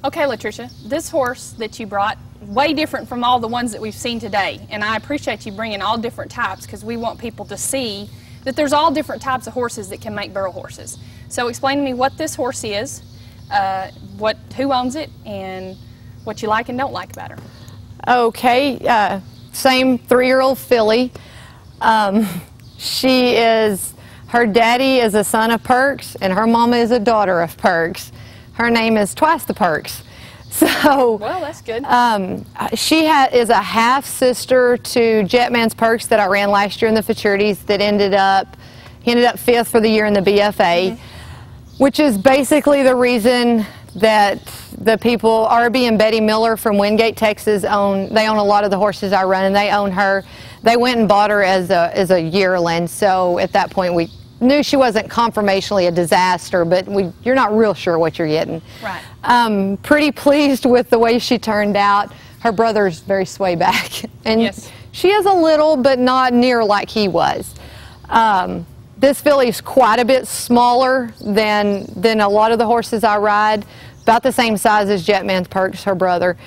Okay, Latricia, this horse that you brought, way different from all the ones that we've seen today. And I appreciate you bringing all different types because we want people to see that there's all different types of horses that can make barrel horses. So explain to me what this horse is, who owns it, and what you like and don't like about her. Okay, same 3-year-old filly. Her daddy is a son of Perks, and her mama is a daughter of Perks. Her name is twice the Perks. So, well, that's good. She is a half sister to Jetman's Perks that I ran last year in the Futurities. That he ended up 5th for the year in the BFA, which is basically the reason that the people, RB and Betty Miller from Wingate, Texas, they own a lot of the horses I run, and they own her. They went and bought her as a yearling. So at that point we knew she wasn't conformationally a disaster, but you're not real sure what you're getting. Right. Pretty pleased with the way she turned out. Her brother's very sway back, and yes, she is a little, but not near like he was. This filly's quite a bit smaller than a lot of the horses I ride, about the same size as Jetman's Perks, her brother.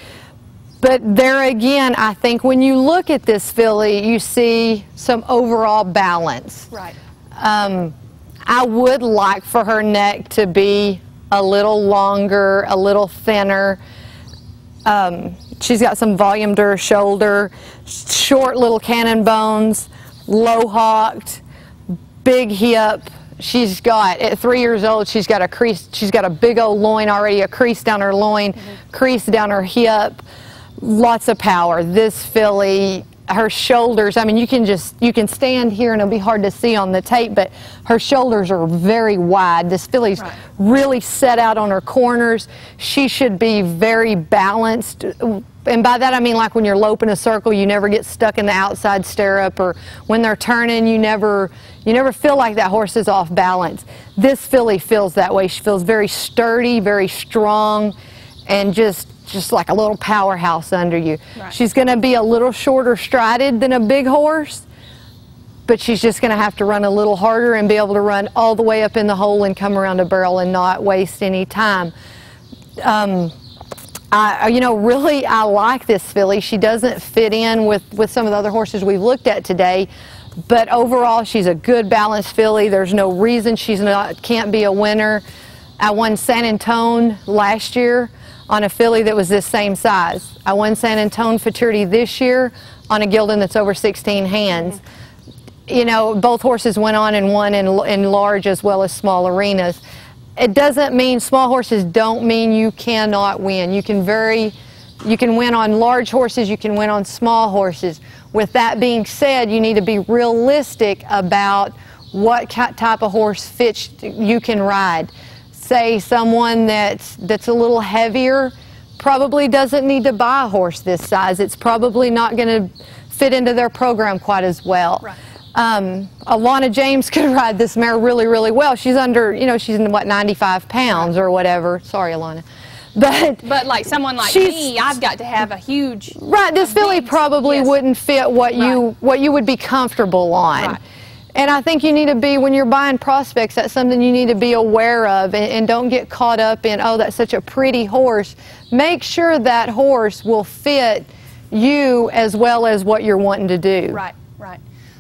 But there again, I think when you look at this filly, you see some overall balance. Right. I would like for her neck to be a little longer, a little thinner. She's got some volume to her shoulder, short little cannon bones, low hocked, big hip. She's got, at 3 years old, she's got a big old loin already, a crease down her loin, crease down her hip, lots of power. This filly, her shoulders, I mean, you can stand here and it'll be hard to see on the tape, but her shoulders are very wide. This filly's really set out on her corners. She should be very balanced. And by that I mean, like when you're loping a circle, you never get stuck in the outside stirrup, or when they're turning, you never feel like that horse is off balance. This filly feels that way. She feels very sturdy, very strong, and just like a little powerhouse under you. Right. She's going to be a little shorter strided than a big horse, but she's just going to have to run a little harder and be able to run all the way up in the hole and come around a barrel and not waste any time. Really, I like this filly. She doesn't fit in with some of the other horses we've looked at today, but overall, she's a good balanced filly. There's no reason can't be a winner. I won San Antone last year on a filly that was this same size. I won San Antone Futurity this year on a gelding that's over 16 hands. You know, both horses went on and won in large as well as small arenas. It doesn't mean, small horses don't mean you cannot win. You can win on large horses, you can win on small horses. With that being said, you need to be realistic about what type of horse fits you can ride. Say someone that's a little heavier probably doesn't need to buy a horse this size. It's probably not going to fit into their program quite as well. Right. Alana James could ride this mare really, really well. She's under, she's in what, 95 pounds or whatever. Sorry, Alana. But like someone like me, I've got to have a huge. Right. This filly probably wouldn't fit what you would be comfortable on. Right. And I think you need to be, when you're buying prospects, that's something you need to be aware of, and don't get caught up in, oh, that's such a pretty horse. Make sure that horse will fit you as well as what you're wanting to do. Right, right.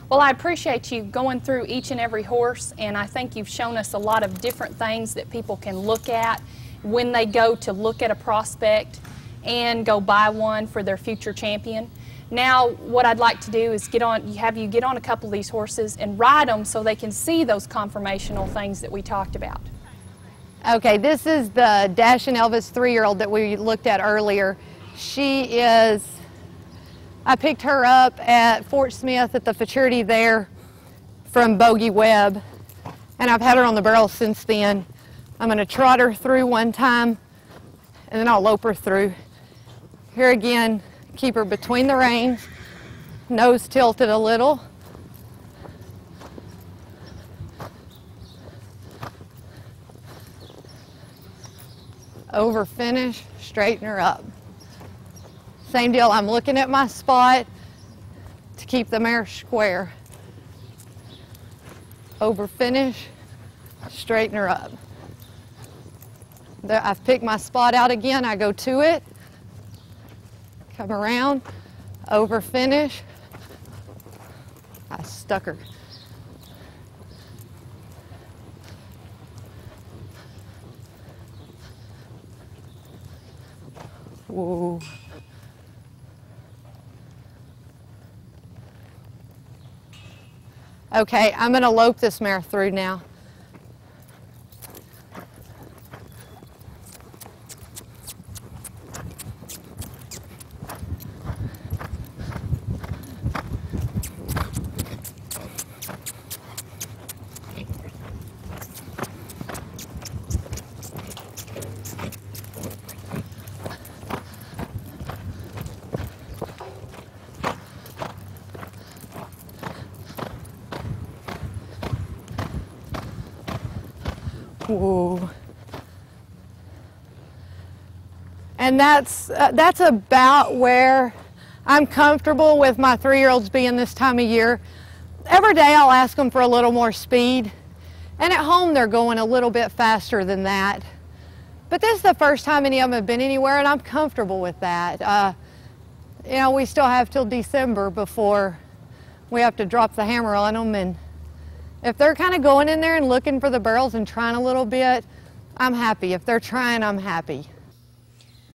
Well, I appreciate you going through each and every horse, and I think you've shown us a lot of different things that people can look at when they go to look at a prospect and go buy one for their future champion. Now, what I'd like to do is have you get on a couple of these horses and ride them so they can see those conformational things that we talked about. Okay, this is the Dash and Elvis 3-year-old that we looked at earlier. I picked her up at Fort Smith at the Futurity there from Bogey Webb, and I've had her on the barrel since then. I'm going to trot her through one time, and then I'll lope her through. Here again, keep her between the reins, nose tilted a little. Over finish, straighten her up. Same deal, I'm looking at my spot to keep the mare square. Over finish, straighten her up. There, I've picked my spot out again. I go to it, come around, over finish. I stuck her. Whoa. Okay, I'm going to lope this mare through now. Whoa. And that's about where I'm comfortable with my 3-year-olds being this time of year. Every day I'll ask them for a little more speed, and at home they're going a little bit faster than that. But this is the first time any of them have been anywhere, and I'm comfortable with that. You know, we still have till December before we have to drop the hammer on them, and if they're kind of going in there and looking for the barrels and trying a little bit, I'm happy. If they're trying, I'm happy.